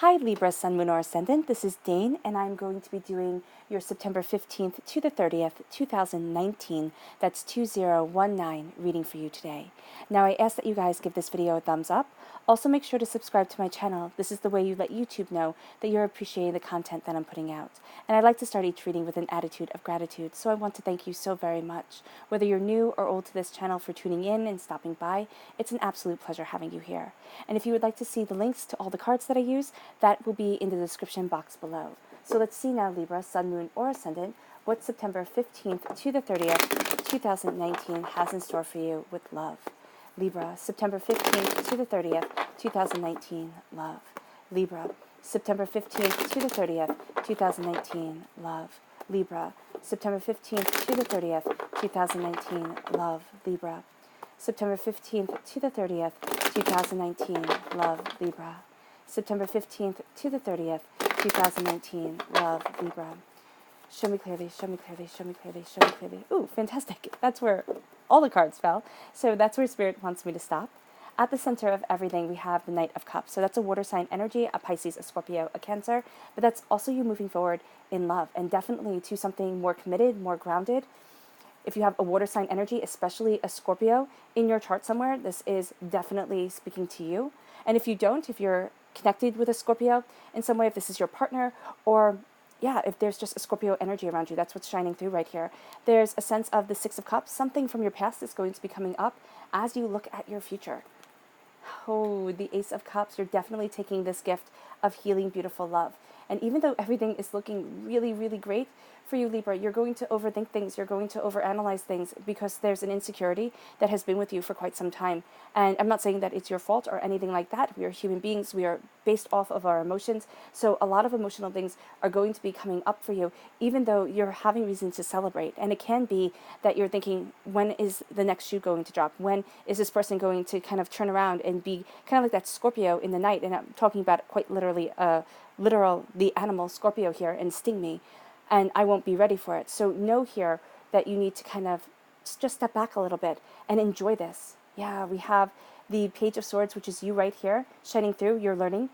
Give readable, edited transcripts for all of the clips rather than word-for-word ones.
Hi Libra, Sun, Moon, or Ascendant. This is Dane, and I'm going to be doing your September 15th to the 30th, 2019. That's 2019 reading for you today. Now, I ask that you guys give this video a thumbs up. Also, make sure to subscribe to my channel. This is the way you let YouTube know that you're appreciating the content that I'm putting out. And I like to start each reading with an attitude of gratitude, so I want to thank you so very much. Whether you're new or old to this channel, for tuning in and stopping by, it's an absolute pleasure having you here. And if you would like to see the links to all the cards that I use, that will be in the description box below. So let's see now, Libra, Sun, Moon, or Ascendant, what September 15th to the 30th, 2019 has in store for you with love. Libra, September 15th to the 30th, 2019, love. Libra, September 15th to the 30th, 2019, love. Libra, September 15th to the 30th, 2019, love. Libra, September 15th to the 30th, 2019, love. Libra, September 15th to the 30th, 2019, love. Libra. Show me clearly, show me clearly, show me clearly, show me clearly. Ooh, fantastic. That's where all the cards fell. So that's where Spirit wants me to stop. At the center of everything, we have the Knight of Cups. So that's a water sign energy, a Pisces, a Scorpio, a Cancer. But that's also you moving forward in love, and definitely to something more committed, more grounded. If you have a water sign energy, especially a Scorpio, in your chart somewhere, this is definitely speaking to you. And if you don't, if you're connected with a Scorpio in some way, if this is your partner, or yeah, if there's just a Scorpio energy around you, that's what's shining through right here. There's a sense of the Six of Cups, something from your past is going to be coming up as you look at your future. Oh, the Ace of Cups, you're definitely taking this gift of healing, beautiful love. And even though everything is looking really, really great for you, Libra, you're going to overthink things. You're going to overanalyze things because there's an insecurity that has been with you for quite some time. And I'm not saying that it's your fault or anything like that. We are human beings. We are based off of our emotions. So a lot of emotional things are going to be coming up for you, even though you're having reason to celebrate. And it can be that you're thinking, when is the next shoe going to drop? When is this person going to kind of turn around and be kind of like that Scorpio in the night? And I'm talking about quite literally the animal Scorpio here, and sting me, and I won't be ready for it. So know here that you need to kind of just step back a little bit and enjoy this. Yeah, we have the Page of Swords, which is you right here, shining through. You're learning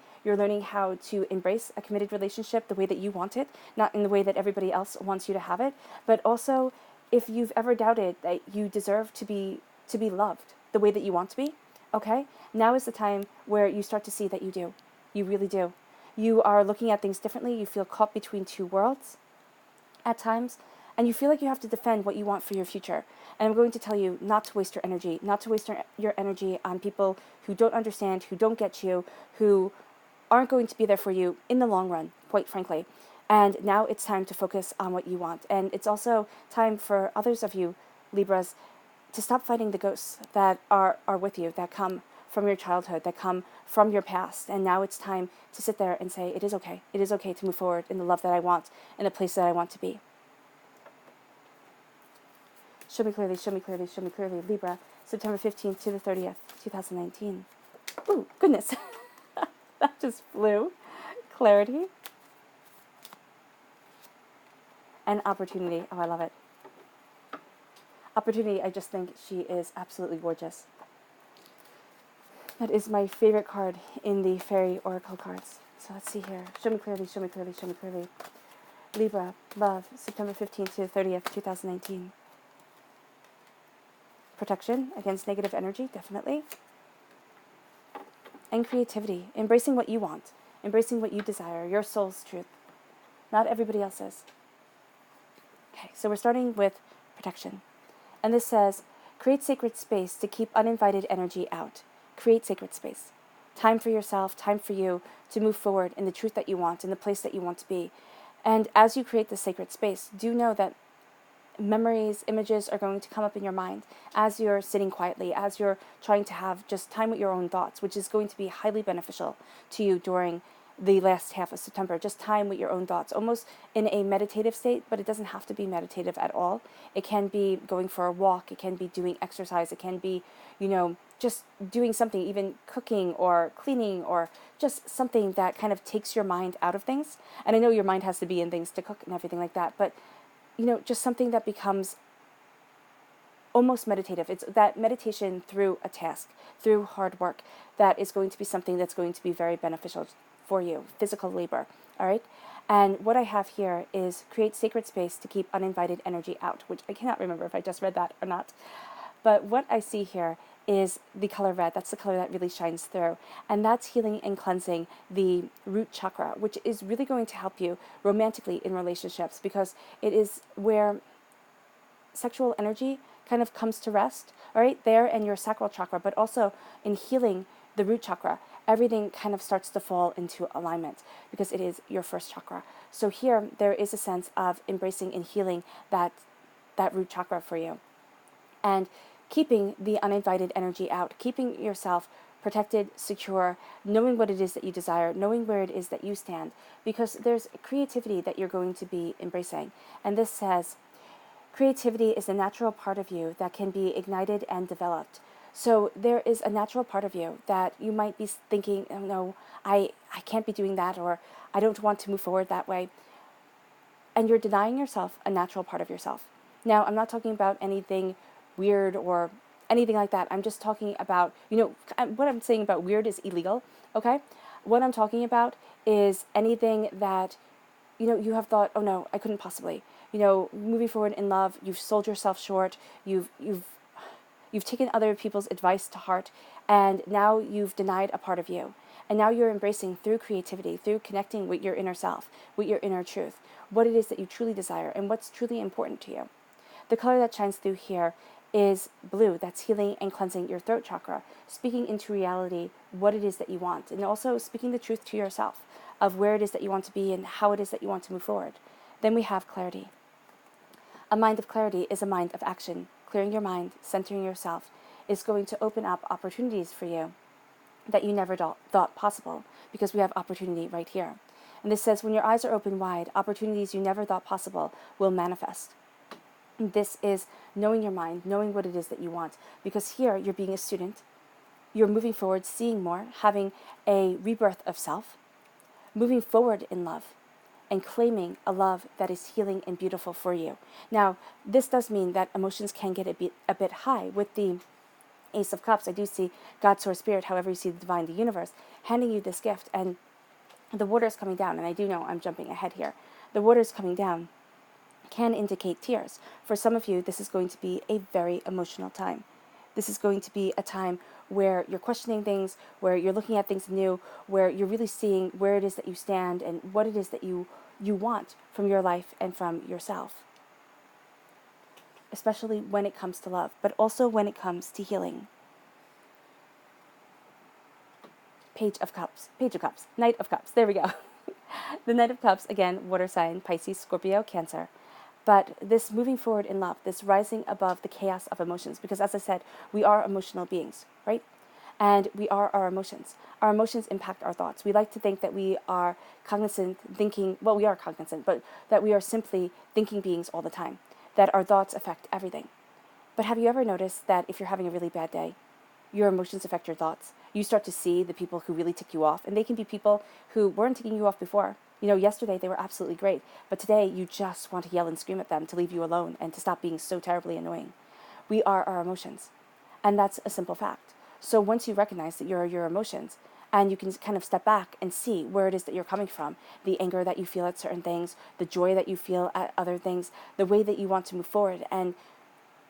how to embrace a committed relationship the way that you want it, not in the way that everybody else wants you to have it. But also, if you've ever doubted that you deserve to be loved the way that you want to be, okay, now is the time where you start to see that you do. You really do. You are looking at things differently. You feel caught between two worlds at times, and you feel like you have to defend what you want for your future. And I'm going to tell you not to waste your energy, not to waste your energy on people who don't understand, who don't get you, who aren't going to be there for you in the long run, quite frankly. And now it's time to focus on what you want. And it's also time for others of you, Libras, to stop fighting the ghosts that are with you, that come from your childhood, that come from your past. And now it's time to sit there and say, it is okay. It is okay to move forward in the love that I want, in the place that I want to be. Show me clearly, show me clearly, show me clearly. Libra, September 15th to the 30th, 2019. Ooh, goodness. That just flew. Clarity. And opportunity. Oh, I love it. Opportunity, I just think she is absolutely gorgeous. That is my favorite card in the Fairy Oracle cards. So let's see here. Show me clearly, show me clearly, show me clearly. Libra, love, September 15th to the 30th, 2019. Protection against negative energy, definitely. And creativity, embracing what you want, embracing what you desire, your soul's truth, not everybody else's. Okay, so we're starting with protection. And this says, create sacred space to keep uninvited energy out. Create sacred space. Time for yourself, time for you to move forward in the truth that you want, in the place that you want to be. And as you create this sacred space, do know that memories, images are going to come up in your mind as you're sitting quietly, as you're trying to have just time with your own thoughts, which is going to be highly beneficial to you during the last half of September. Just time with your own thoughts, almost in a meditative state, but it doesn't have to be meditative at all. It can be going for a walk, it can be doing exercise, it can be, just doing something, even cooking or cleaning, or just something that kind of takes your mind out of things. And I know your mind has to be in things to cook and everything like that, but just something that becomes almost meditative. It's that meditation through a task, through hard work, that is going to be something that's going to be very beneficial for you, physical labor, all right? And what I have here is create sacred space to keep uninvited energy out, which I cannot remember if I just read that or not. But what I see here is the color red. That's the color that really shines through. And that's healing and cleansing the root chakra, which is really going to help you romantically in relationships, because it is where sexual energy kind of comes to rest, all right, there in your sacral chakra, but also in healing the root chakra. Everything kind of starts to fall into alignment because it is your first chakra. So here, there is a sense of embracing and healing that root chakra for you. And keeping the uninvited energy out, keeping yourself protected, secure, knowing what it is that you desire, knowing where it is that you stand, because there's creativity that you're going to be embracing. And this says, creativity is a natural part of you that can be ignited and developed. So there is a natural part of you that you might be thinking, oh no, I can't be doing that, or I don't want to move forward that way. And you're denying yourself a natural part of yourself. Now, I'm not talking about anything weird or anything like that. I'm just talking about, what I'm saying about weird is illegal, okay? What I'm talking about is anything that, you have thought, oh no, I couldn't possibly. Moving forward in love, you've sold yourself short, you've taken other people's advice to heart, and now you've denied a part of you. And now you're embracing through creativity, through connecting with your inner self, with your inner truth, what it is that you truly desire and what's truly important to you. The color that shines through here is blue. That's healing and cleansing your throat chakra, speaking into reality what it is that you want, and also speaking the truth to yourself of where it is that you want to be and how it is that you want to move forward. Then we have clarity. A mind of clarity is a mind of action. Clearing your mind, centering yourself, is going to open up opportunities for you that you never thought possible, because we have opportunity right here. And this says, when your eyes are open wide, opportunities you never thought possible will manifest. This is knowing your mind, knowing what it is that you want, because here you're being a student, you're moving forward, seeing more, having a rebirth of self, moving forward in love, and claiming a love that is healing and beautiful for you. Now, this does mean that emotions can get a bit high. With the Ace of Cups, I do see God, Source, Spirit, however you see the divine, the universe, handing you this gift, and the water is coming down, and I do know I'm jumping ahead here. The water is coming down can indicate tears. For some of you, this is going to be a very emotional time. This is going to be a time where you're questioning things, where you're looking at things new, where you're really seeing where it is that you stand and what it is that you want from your life and from yourself. Especially when it comes to love, but also when it comes to healing. Page of Cups, Knight of Cups, there we go. The Knight of Cups, again, water sign, Pisces, Scorpio, Cancer. But this moving forward in love, this rising above the chaos of emotions, because as I said, we are emotional beings, right? And we are our emotions. Our emotions impact our thoughts. We like to think that we are cognizant thinking, well, we are cognizant, but that we are simply thinking beings all the time, that our thoughts affect everything. But have you ever noticed that if you're having a really bad day, your emotions affect your thoughts? You start to see the people who really tick you off, and they can be people who weren't ticking you off before. Yesterday they were absolutely great, but today you just want to yell and scream at them to leave you alone and to stop being so terribly annoying. We are our emotions, and that's a simple fact. So once you recognize that you're your emotions, and you can kind of step back and see where it is that you're coming from, the anger that you feel at certain things, the joy that you feel at other things, the way that you want to move forward, and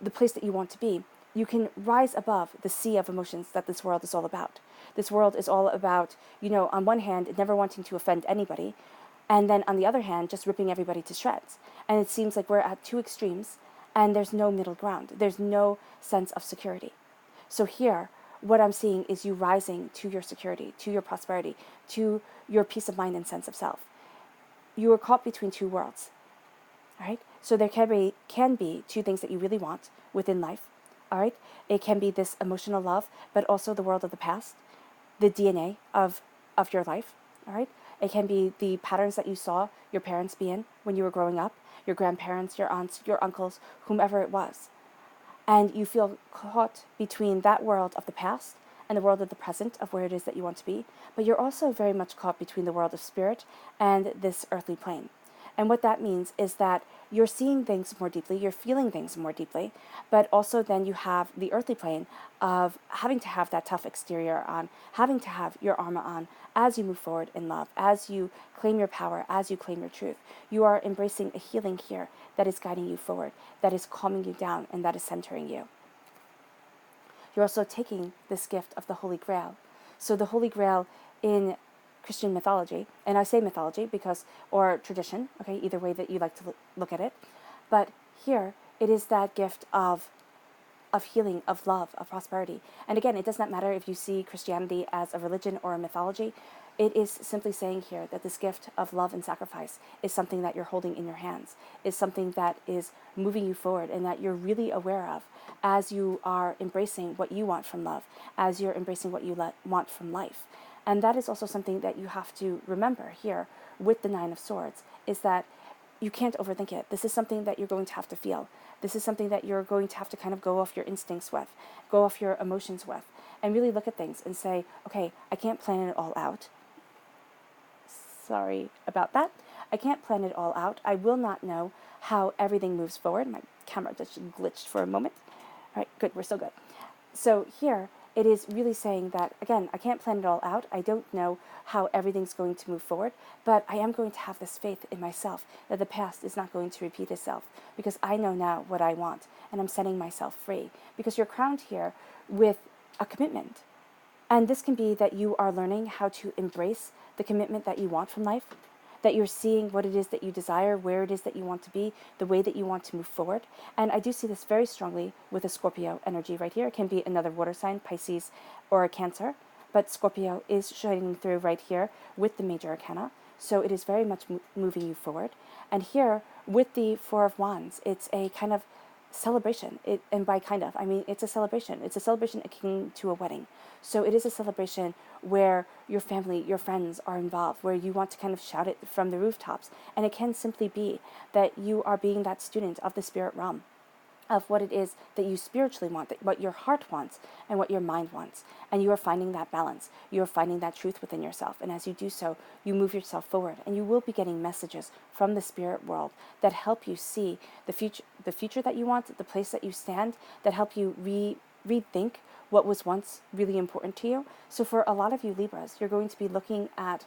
the place that you want to be, you can rise above the sea of emotions that this world is all about. This world is all about, on one hand, never wanting to offend anybody, and then on the other hand, just ripping everybody to shreds. And it seems like we're at two extremes, and there's no middle ground. There's no sense of security. So here, what I'm seeing is you rising to your security, to your prosperity, to your peace of mind and sense of self. You are caught between two worlds, all right? So there can be two things that you really want within life, all right? It can be this emotional love, but also the world of the past, the DNA of your life, all right? It can be the patterns that you saw your parents be in when you were growing up, your grandparents, your aunts, your uncles, whomever it was. And you feel caught between that world of the past and the world of the present of where it is that you want to be, but you're also very much caught between the world of spirit and this earthly plane. And what that means is that you're seeing things more deeply, you're feeling things more deeply, but also then you have the earthly plane of having to have that tough exterior on, having to have your armor on as you move forward in love, as you claim your power, as you claim your truth. You are embracing a healing here that is guiding you forward, that is calming you down, and that is centering you. You're also taking this gift of the Holy Grail. So the Holy Grail in Christian mythology, and I say mythology because, or tradition, okay, either way that you like to look at it, but here it is that gift of healing, of love, of prosperity. And again, it does not matter if you see Christianity as a religion or a mythology. It is simply saying here that this gift of love and sacrifice is something that you're holding in your hands, is something that is moving you forward and that you're really aware of as you are embracing what you want from love, as you're embracing what you want from life. And that is also something that you have to remember here with the Nine of Swords, is that you can't overthink it. This is something that you're going to have to feel. This is something that you're going to have to kind of go off your instincts with, go off your emotions with, and really look at things and say, okay, I can't plan it all out. Sorry about that. I can't plan it all out. I will not know how everything moves forward. My camera just glitched for a moment. All right, good, we're still good. So here, it is really saying that, again, I can't plan it all out. I don't know how everything's going to move forward, but I am going to have this faith in myself that the past is not going to repeat itself, because I know now what I want, and I'm setting myself free. Because you're crowned here with a commitment. And this can be that you are learning how to embrace the commitment that you want from life, that you're seeing what it is that you desire, where it is that you want to be, the way that you want to move forward. And I do see this very strongly with a Scorpio energy right here. It can be another water sign, Pisces, or a Cancer, but Scorpio is shining through right here with the major arcana. So it is very much moving you forward. And here, with the Four of Wands, it's a kind of celebration. And by kind of, I mean it's a celebration. It's a celebration akin to a wedding. So it is a celebration where your family, your friends are involved, where you want to kind of shout it from the rooftops. And it can simply be that you are being that student of the spirit realm, of what it is that you spiritually want, that what your heart wants and what your mind wants. And you are finding that balance. You are finding that truth within yourself. And as you do so, you move yourself forward, and you will be getting messages from the spirit world that help you see the future that you want, the place that you stand, that help you rethink what was once really important to you. So for a lot of you Libras, you're going to be looking at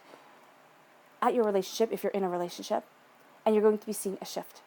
your relationship, if you're in a relationship, and you're going to be seeing a shift.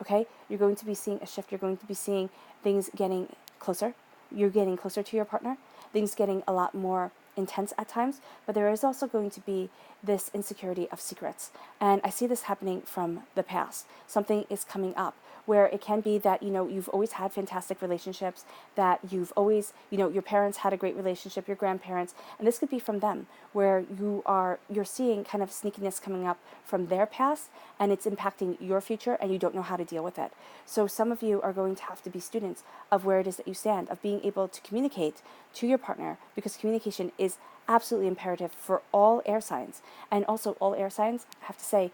Okay? You're going to be seeing a shift. You're going to be seeing things getting closer. You're getting closer to your partner. Things getting a lot more intense at times. But there is also going to be this insecurity of secrets. And I see this happening from the past. Something is coming up where it can be that, you've always had fantastic relationships, that you've always, your parents had a great relationship, your grandparents, and this could be from them, where you're seeing kind of sneakiness coming up from their past, and it's impacting your future, and you don't know how to deal with it. So some of you are going to have to be students of where it is that you stand, of being able to communicate to your partner, because communication is absolutely imperative for all air signs. And also all air signs, I have to say,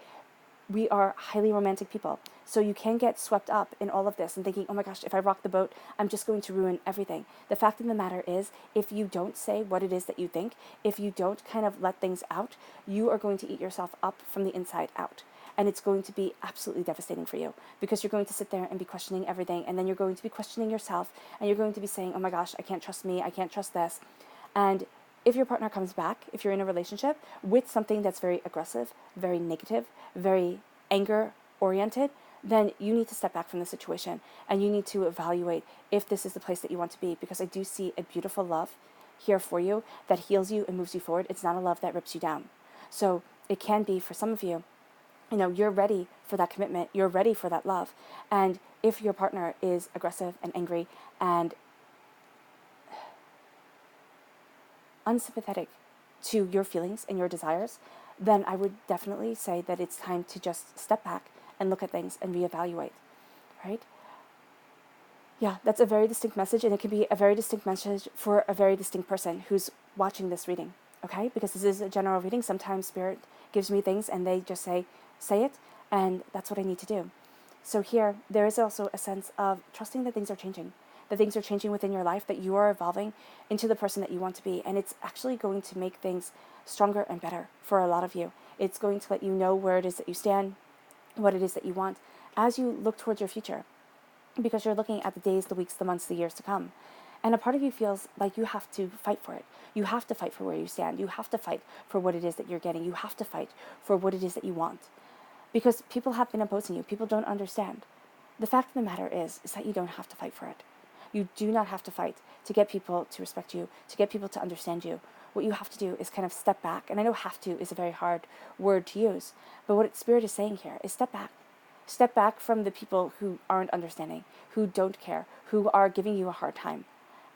we are highly romantic people. So you can get swept up in all of this and thinking, oh my gosh, if I rock the boat, I'm just going to ruin everything. The fact of the matter is, if you don't say what it is that you think, if you don't kind of let things out, you are going to eat yourself up from the inside out. And it's going to be absolutely devastating for you, because you're going to sit there and be questioning everything. And then you're going to be questioning yourself, and you're going to be saying, oh my gosh, I can't trust me. I can't trust this. And if your partner comes back, if you're in a relationship with something that's very aggressive, very negative, very anger-oriented, then you need to step back from the situation, and you need to evaluate if this is the place that you want to be, because I do see a beautiful love here for you that heals you and moves you forward. It's not a love that rips you down. So it can be, for some of you, you're ready for that commitment, you're ready for that love. And if your partner is aggressive and angry and unsympathetic to your feelings and your desires, then I would definitely say that it's time to just step back and look at things and reevaluate, right? Yeah, that's a very distinct message, and it can be a very distinct message for a very distinct person who's watching this reading, okay? Because this is a general reading. Sometimes Spirit gives me things and they just say it, and that's what I need to do. So here, there is also a sense of trusting that things are changing, that things are changing within your life, that you are evolving into the person that you want to be. And it's actually going to make things stronger and better for a lot of you. It's going to let you know where it is that you stand, what it is that you want as you look towards your future, because you're looking at the days, the weeks, the months, the years to come. And a part of you feels like you have to fight for it. You have to fight for where you stand. You have to fight for what it is that you're getting. You have to fight for what it is that you want. Because people have been opposing you. People don't understand. The fact of the matter is that you don't have to fight for it. You do not have to fight to get people to respect you, to get people to understand you. What you have to do is kind of step back. And I know have to is a very hard word to use, but what Spirit is saying here is step back. Step back from the people who aren't understanding, who don't care, who are giving you a hard time,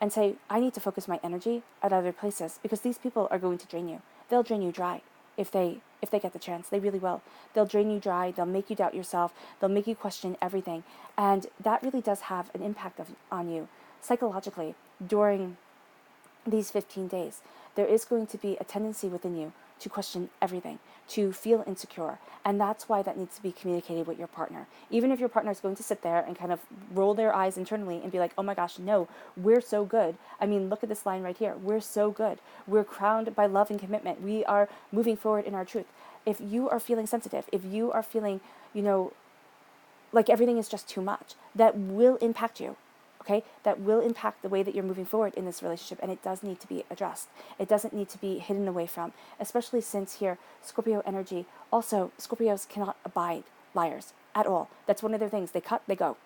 and say, I need to focus my energy at other places, because these people are going to drain you. They'll drain you dry if they get the chance. They really will. They'll drain you dry. They'll make you doubt yourself. They'll make you question everything. And that really does have an impact on you psychologically during these 15 days. There is going to be a tendency within you to question everything, to feel insecure. And that's why that needs to be communicated with your partner. Even if your partner is going to sit there and kind of roll their eyes internally and be like, oh my gosh, no, we're so good. I mean, look at this line right here. We're so good. We're crowned by love and commitment. We are moving forward in our truth. If you are feeling sensitive, if you are feeling, like everything is just too much, that will impact you. Okay, that will impact the way that you're moving forward in this relationship, and it does need to be addressed. It doesn't need to be hidden away from, especially since here, Scorpio energy, also, Scorpios cannot abide liars at all. That's one of their things. They cut, they go,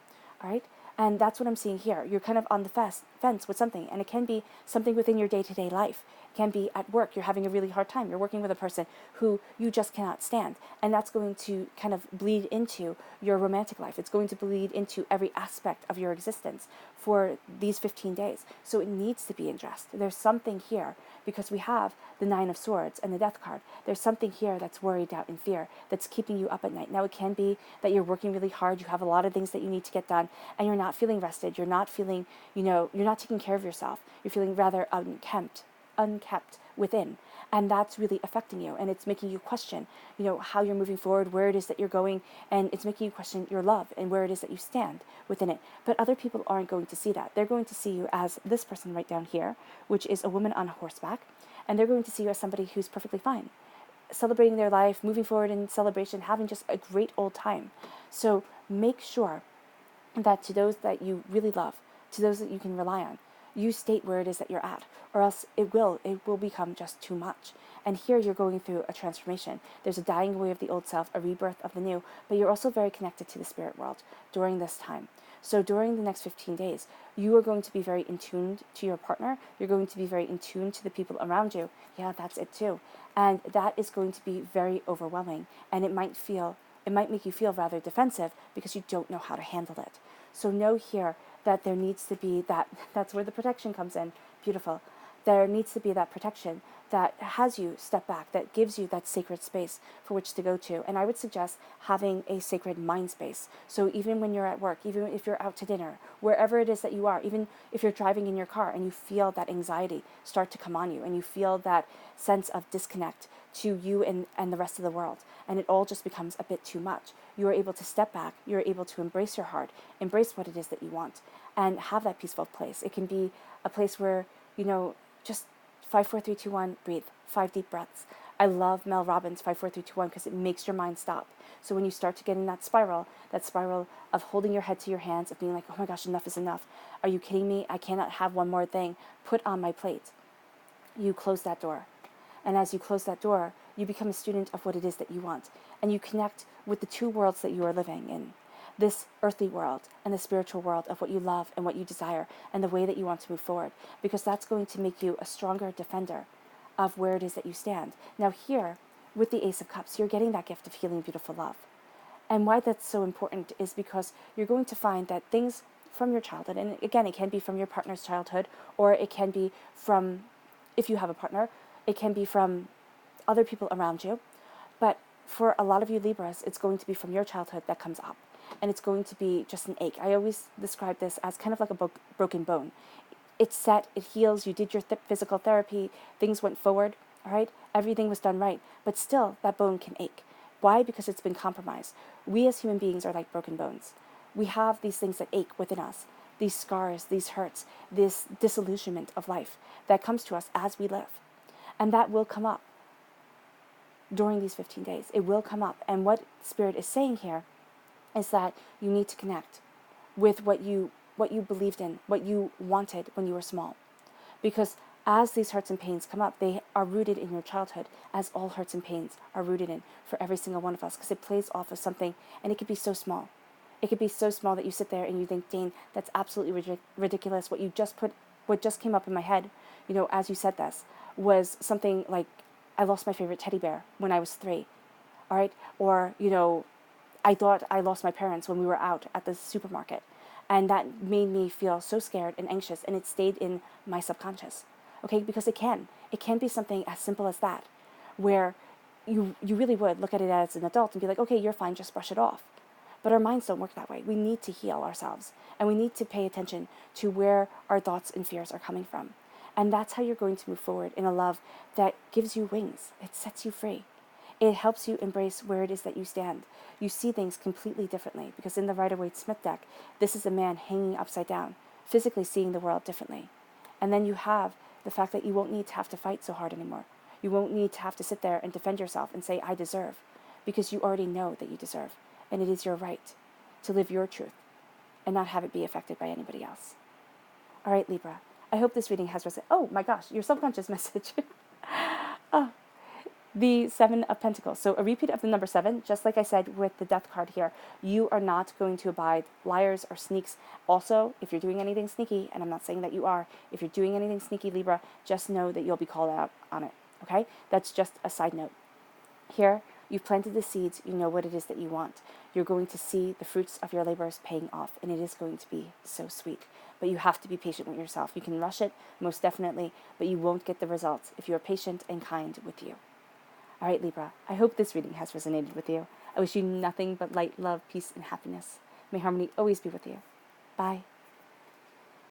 all right? And that's what I'm seeing here. You're kind of on the fence with something, and it can be something within your day-to-day life. It can be at work. You're having a really hard time. You're working with a person who you just cannot stand, and that's going to kind of bleed into your romantic life. It's going to bleed into every aspect of your existence for these 15 days. So it needs to be addressed. There's something here, because we have the Nine of Swords and the Death card. There's something here that's worry, doubt, and fear that's keeping you up at night. Now, it can be that you're working really hard. You have a lot of things that you need to get done, and you're not feeling rested. You're not feeling, you're not taking care of yourself. You're feeling rather unkept within. And that's really affecting you. And it's making you question, how you're moving forward, where it is that you're going. And it's making you question your love and where it is that you stand within it. But other people aren't going to see that. They're going to see you as this person right down here, which is a woman on horseback. And they're going to see you as somebody who's perfectly fine, celebrating their life, moving forward in celebration, having just a great old time. So make sure that to those that you really love, to those that you can rely on, you state where it is that you're at, or else it will become just too much. And here you're going through a transformation. There's a dying away of the old self, a rebirth of the new, but you're also very connected to the spirit world during this time. So during the next 15 days, you are going to be very in tune to your partner. You're going to be very in tune to the people around you. Yeah, that's it too. And that is going to be very overwhelming. And it might make you feel rather defensive because you don't know how to handle it. So know here that there needs to be that's where the protection comes in. Beautiful. There needs to be that protection that has you step back, that gives you that sacred space for which to go to. And I would suggest having a sacred mind space. So even when you're at work, even if you're out to dinner, wherever it is that you are, even if you're driving in your car and you feel that anxiety start to come on you and you feel that sense of disconnect to you and the rest of the world, and it all just becomes a bit too much, you are able to step back, you're able to embrace your heart, embrace what it is that you want, and have that peaceful place. It can be a place where, just 5, 4, 3, 2, 1, breathe. 5 deep breaths. I love Mel Robbins' 5, 4, 3, 2, 1 because it makes your mind stop. So when you start to get in that spiral of holding your head to your hands, of being like, oh my gosh, enough is enough. Are you kidding me? I cannot have one more thing put on my plate. You close that door. And as you close that door, you become a student of what it is that you want. And you connect with the two worlds that you are living in. This earthly world and the spiritual world of what you love and what you desire and the way that you want to move forward, because that's going to make you a stronger defender of where it is that you stand. Now here, with the Ace of Cups, you're getting that gift of healing, beautiful love. And why that's so important is because you're going to find that things from your childhood, and again, it can be from your partner's childhood, or it can be from, if you have a partner, it can be from other people around you. But for a lot of you Libras, it's going to be from your childhood that comes up. And it's going to be just an ache. I always describe this as kind of like a broken bone. It's set, it heals, you did your physical therapy, things went forward, all right? Everything was done right. But still, that bone can ache. Why? Because it's been compromised. We as human beings are like broken bones. We have these things that ache within us, these scars, these hurts, this disillusionment of life that comes to us as we live. And that will come up during these 15 days. It will come up. And what Spirit is saying here is that you need to connect with what you believed in, what you wanted when you were small. Because as these hurts and pains come up, they are rooted in your childhood, as all hurts and pains are rooted in for every single one of us, because it plays off of something, and it could be so small. It could be so small that you sit there and you think, Dane, that's absolutely ridiculous. What just came up in my head, as you said this, was something like, I lost my favorite teddy bear when I was 3, all right? Or, I thought I lost my parents when we were out at the supermarket. And that made me feel so scared and anxious, and it stayed in my subconscious. Okay, because it can. It can be something as simple as that, where you really would look at it as an adult and be like, okay, you're fine, just brush it off. But our minds don't work that way. We need to heal ourselves, and we need to pay attention to where our thoughts and fears are coming from. And that's how you're going to move forward in a love that gives you wings. It sets you free. It helps you embrace where it is that you stand. You see things completely differently, because in the Rider-Waite-Smith deck, this is a man hanging upside down, physically seeing the world differently. And then you have the fact that you won't need to have to fight so hard anymore. You won't need to have to sit there and defend yourself and say, I deserve, because you already know that you deserve. And it is your right to live your truth and not have it be affected by anybody else. All right, Libra. I hope this reading has resonated. Oh my gosh, your subconscious message. Oh, the 7 of Pentacles. So a repeat of the number 7, just like I said with the Death card here, you are not going to abide liars or sneaks. Also, if you're doing anything sneaky, and I'm not saying that you are, if you're doing anything sneaky, Libra, just know that you'll be called out on it, okay? That's just a side note. Here, you've planted the seeds, you know what it is that you want. You're going to see the fruits of your labors paying off, and it is going to be so sweet. But you have to be patient with yourself. You can rush it, most definitely, but you won't get the results if you are patient and kind with you. All right, Libra, I hope this reading has resonated with you. I wish you nothing but light, love, peace, and happiness. May harmony always be with you. Bye.